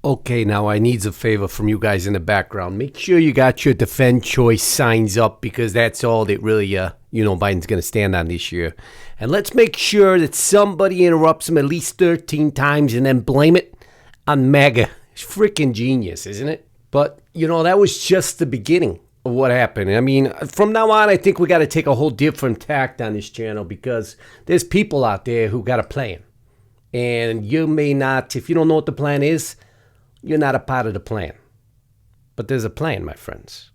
Okay, now I need a favor from you guys in the background. Make sure you got your defend choice signs up because that's all that really, Biden's going to stand on this year. And let's make sure that somebody interrupts him at least 13 times and then blame it on MAGA. It's freaking genius, isn't it? But, that was just the beginning of what happened. I mean, from now on, I think we got to take a whole different tact on this channel because there's people out there who got a plan. And you may not, if you don't know what the plan is, you're not a part of the plan. But there's a plan, my friends.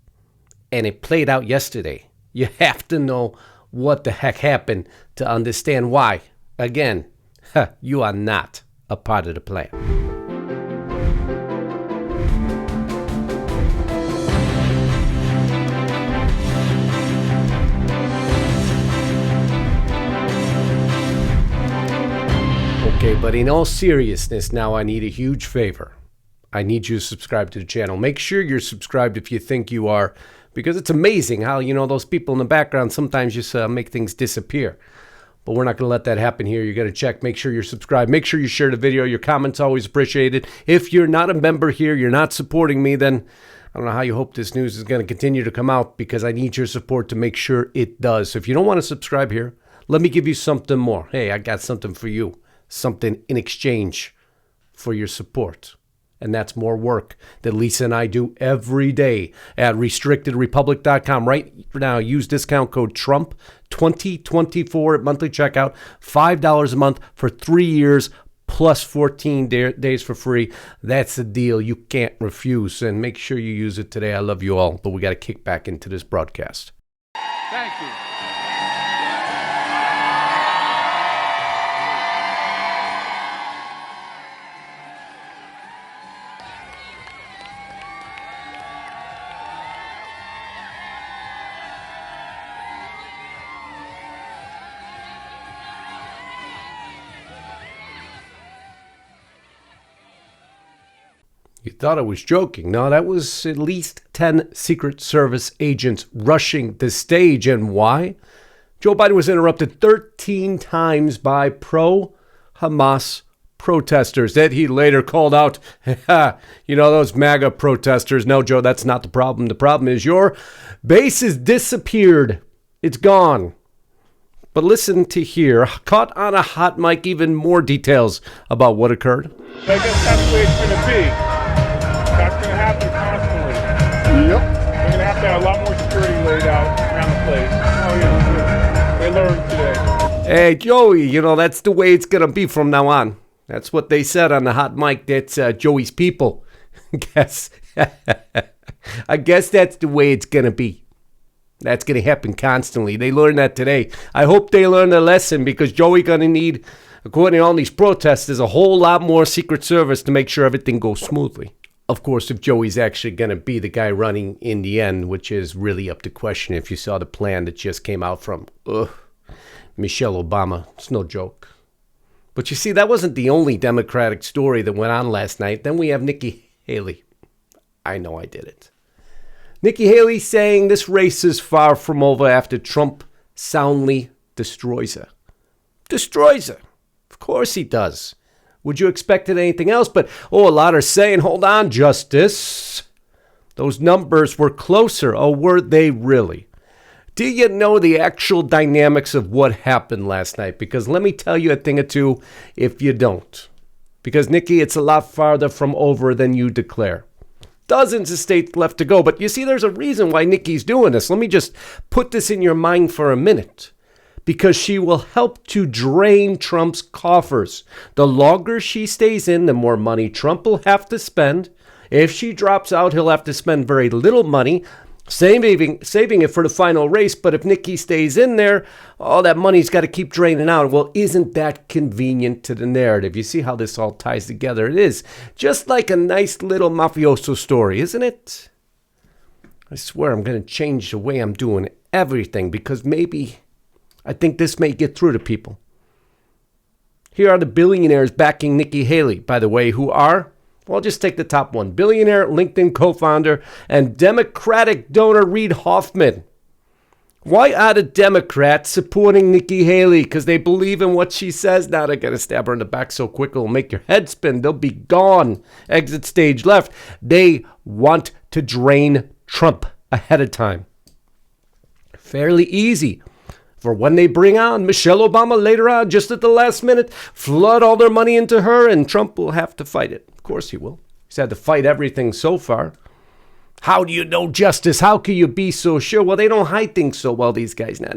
And it played out yesterday. You have to know what the heck happened to understand why. Again, you are not a part of the plan. Okay, but in all seriousness, now I need a huge favor. I need you to subscribe to the channel. Make sure you're subscribed if you think you are, because it's amazing how, those people in the background sometimes just make things disappear. But we're not going to let that happen here. You got to check. Make sure you're subscribed. Make sure you share the video. Your comments always appreciated. If you're not a member here, you're not supporting me, then I don't know how you hope this news is going to continue to come out because I need your support to make sure it does. So if you don't want to subscribe here, let me give you something more. Hey, I got something for you. Something in exchange for your support. And that's more work that Lisa and I do every day at restrictedrepublic.com. Right now, use discount code TRUMP2024 at monthly checkout. $5 a month for 3 years plus 14 days for free. That's a deal you can't refuse. And make sure you use it today. I love you all, but we got to kick back into this broadcast. Thank you. You thought I was joking. No, that was at least 10 Secret Service agents rushing the stage. And why? Joe Biden was interrupted 13 times by pro-Hamas protesters that he later called out, those MAGA protesters. No, Joe, that's not the problem. The problem is your base has disappeared. It's gone. But listen to here, caught on a hot mic, even more details about what occurred. I guess that's the way it's going to be. That's going to happen constantly. Yep. They're going to have a lot more security laid out around the place. Oh, yeah, they learned today. Hey, Joey, that's the way it's going to be from now on. That's what they said on the hot mic. That's Joey's people. I guess that's the way it's going to be. That's going to happen constantly. They learned that today. I hope they learned a lesson because Joey going to need, according to all these protests, there's a whole lot more Secret Service to make sure everything goes smoothly. Of course, if Joey's actually going to be the guy running in the end, which is really up to question if you saw the plan that just came out from Michelle Obama. It's no joke. But you see, that wasn't the only Democratic story that went on last night. Then we have Nikki Haley. I know I did it. Nikki Haley saying this race is far from over after Trump soundly destroys her. Destroys her. Of course he does. Would you expect anything else? But, a lot are saying, hold on, Justice. Those numbers were closer. Oh, were they really? Do you know the actual dynamics of what happened last night? Because let me tell you a thing or two if you don't. Because, Nikki, it's a lot farther from over than you declare. Dozens of states left to go. But you see, there's a reason why Nikki's doing this. Let me just put this in your mind for a minute. Because she will help to drain Trump's coffers. The longer she stays in, the more money Trump will have to spend. If she drops out, he'll have to spend very little money, saving it for the final race. But if Nikki stays in there, all that money's got to keep draining out. Well, isn't that convenient to the narrative? You see how this all ties together? It is just like a nice little mafioso story, isn't it? I swear I'm going to change the way I'm doing everything because maybe I think this may get through to people. Here are the billionaires backing Nikki Haley, by the way, who are, well, just take the top one. Billionaire, LinkedIn co-founder, and Democratic donor Reid Hoffman. Why are the Democrats supporting Nikki Haley? Because they believe in what she says. Now they're going to stab her in the back so quick it'll make your head spin. They'll be gone. Exit stage left. They want to drain Trump ahead of time. Fairly easy. For when they bring on Michelle Obama later on, just at the last minute, flood all their money into her, and Trump will have to fight it. Of course he will. He's had to fight everything so far. How do you know justice? How can you be so sure? Well, they don't hide things so well, these guys now.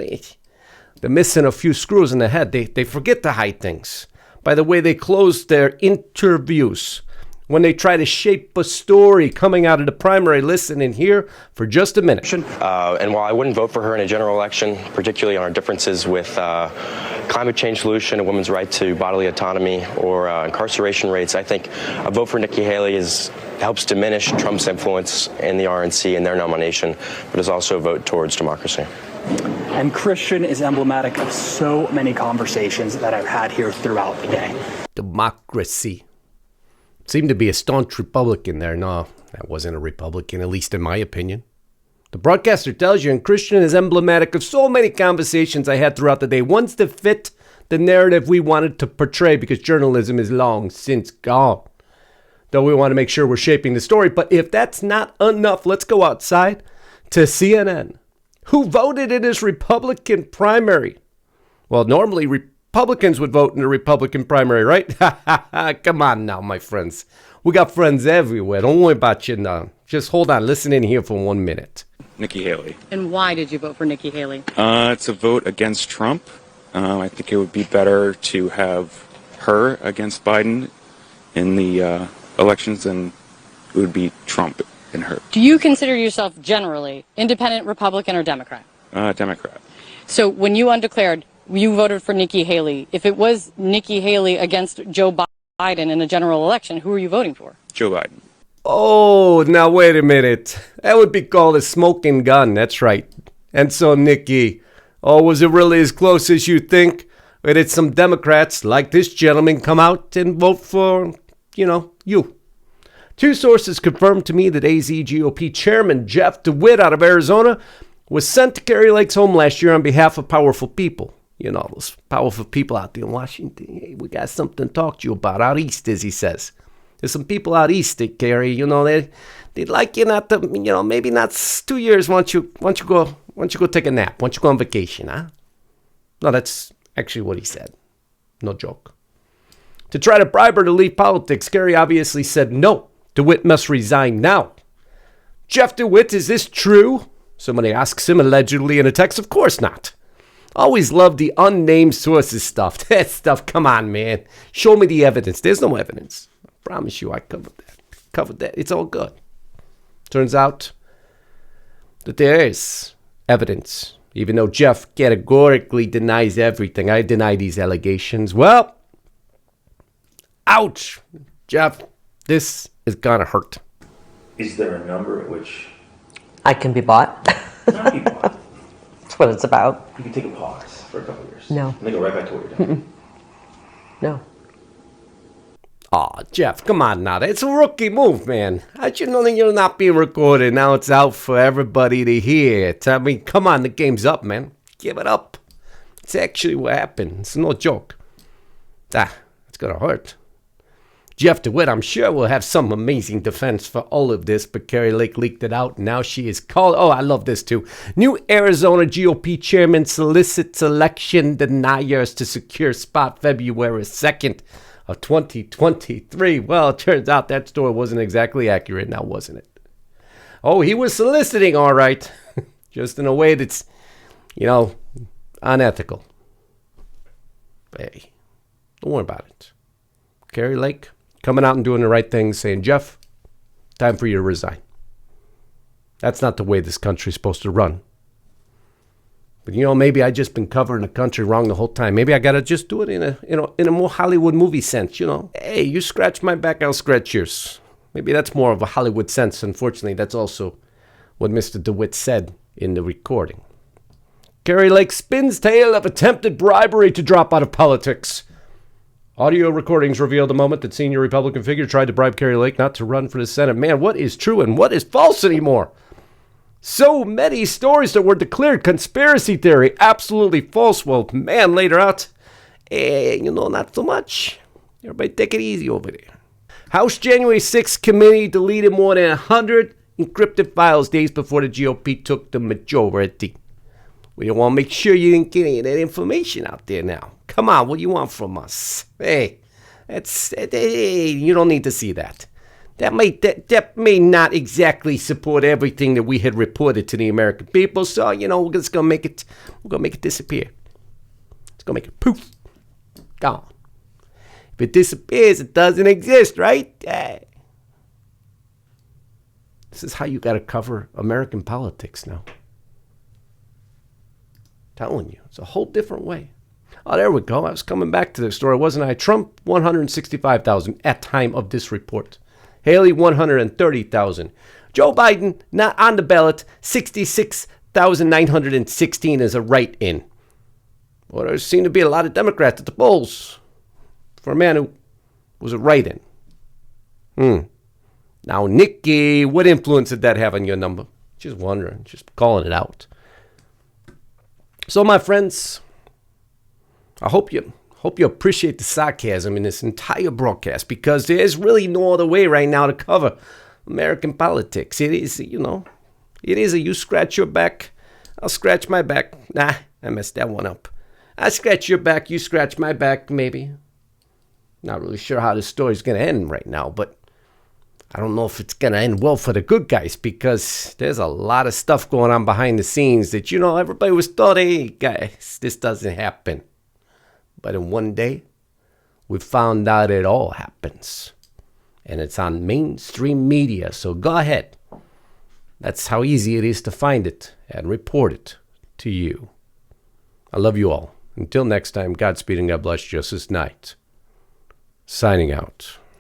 They're missing a few screws in the head. They forget to hide things. By the way, they close their interviews when they try to shape a story coming out of the primary. Listen in here for just a minute. And while I wouldn't vote for her in a general election, particularly on our differences with climate change solution, a women's right to bodily autonomy, or incarceration rates, I think a vote for Nikki Haley helps diminish Trump's influence in the RNC and their nomination, but is also a vote towards democracy. And Christian is emblematic of so many conversations that I've had here throughout the day. Democracy. Seemed to be a staunch Republican there. No, that wasn't a Republican, at least in my opinion. The broadcaster tells you, and Christian is emblematic of so many conversations I had throughout the day, ones that fit the narrative we wanted to portray, because journalism is long since gone. Though we want to make sure we're shaping the story. But if that's not enough, let's go outside to CNN. Who voted in this Republican primary? Well, normally Republicans would vote in the Republican primary, right? Come on now, my friends. We got friends everywhere. Don't worry about you now. Just hold on. Listen in here for 1 minute. Nikki Haley. And why did you vote for Nikki Haley? It's a vote against Trump. I think it would be better to have her against Biden in the elections than it would be Trump and her. Do you consider yourself generally independent, Republican, or Democrat? Democrat. So when you undeclared, you voted for Nikki Haley. If it was Nikki Haley against Joe Biden in a general election, who are you voting for? Joe Biden. Oh, now wait a minute. That would be called a smoking gun. That's right. And so, Nikki, was it really as close as you think? Or did some Democrats, like this gentleman, come out and vote for, you? Two sources confirmed to me that AZ GOP Chairman Jeff DeWitt out of Arizona was sent to Kari Lake's home last year on behalf of powerful people. Those powerful people out there in Washington. Hey, we got something to talk to you about out east, as he says. There's some people out east that Kari, they'd like you not to, maybe not 2 years. Why don't you go take a nap? Why don't you go on vacation, huh? No, that's actually what he said. No joke. To try to bribe her to leave politics, Kari obviously said no. DeWitt must resign now. Jeff DeWitt, is this true? Somebody asks him allegedly in a text. Of course not. Always love the unnamed sources stuff. That stuff, come on, man. Show me the evidence. There's no evidence. I promise you I covered that. It's all good. Turns out that there is evidence. Even though Jeff categorically denies everything. I deny these allegations. Well, ouch. Jeff, this is gonna hurt. Is there a number at which I can be bought? not be bought? That's what it's about. You can take a pause for a couple of years. No. And then go right back to what you're doing. No. Aw, Jeff, come on now. It's a rookie move, man. How'd you know that you're not being recorded? Now it's out for everybody to hear. I mean, come on, the game's up, man. Give it up. It's actually what happened. It's no joke. It's gonna hurt. Jeff DeWitt, I'm sure, will have some amazing defense for all of this, but Kari Lake leaked it out. Now she is called. Oh, I love this too. New Arizona GOP chairman solicits election deniers to secure spot February 2nd of 2023. Well, it turns out that story wasn't exactly accurate now, wasn't it? Oh, he was soliciting, all right. Just in a way that's, unethical. Hey, don't worry about it. Kari Lake coming out and doing the right thing, saying, Jeff, time for you to resign. That's not the way this country's supposed to run. But, maybe I just been covering the country wrong the whole time. Maybe I got to just do it in a more Hollywood movie sense, Hey, you scratch my back, I'll scratch yours. Maybe that's more of a Hollywood sense. Unfortunately, that's also what Mr. DeWitt said in the recording. Kari Lake spins tale of attempted bribery to drop out of politics. Audio recordings reveal the moment that senior Republican figure tried to bribe Kari Lake not to run for the Senate. Man, what is true and what is false anymore? So many stories that were declared conspiracy theory, absolutely false. Well, man, later out, not so much. Everybody take it easy over there. House January 6th committee deleted more than 100 encrypted files days before the GOP took the majority. We want to make sure you didn't get any of that information out there now. Come on, what do you want from us? Hey, you don't need to see that. That may not exactly support everything that we had reported to the American people. So, we're just gonna make it disappear. It's gonna make it poof, gone. If it disappears, it doesn't exist, right? This is how you gotta cover American politics now. Telling you, it's a whole different way. Oh, there we go. I was coming back to the story, wasn't I? Trump, 165,000 at time of this report. Haley, 130,000. Joe Biden, not on the ballot, 66,916 is a write-in. Well, there seem to be a lot of Democrats at the polls for a man who was a write-in. Now, Nikki, what influence did that have on your number? Just wondering, just calling it out. So, my friends, I hope you appreciate the sarcasm in this entire broadcast, because there is really no other way right now to cover American politics. It is, you scratch your back, I'll scratch my back. Nah, I messed that one up. I scratch your back, you scratch my back, maybe. Not really sure how this story's going to end right now, but I don't know if it's going to end well for the good guys, because there's a lot of stuff going on behind the scenes that, everybody was thought, hey, guys, this doesn't happen. But in one day, we found out it all happens. And it's on mainstream media, so go ahead. That's how easy it is to find it and report it to you. I love you all. Until next time, Godspeed and God bless. Justus Knight, signing out.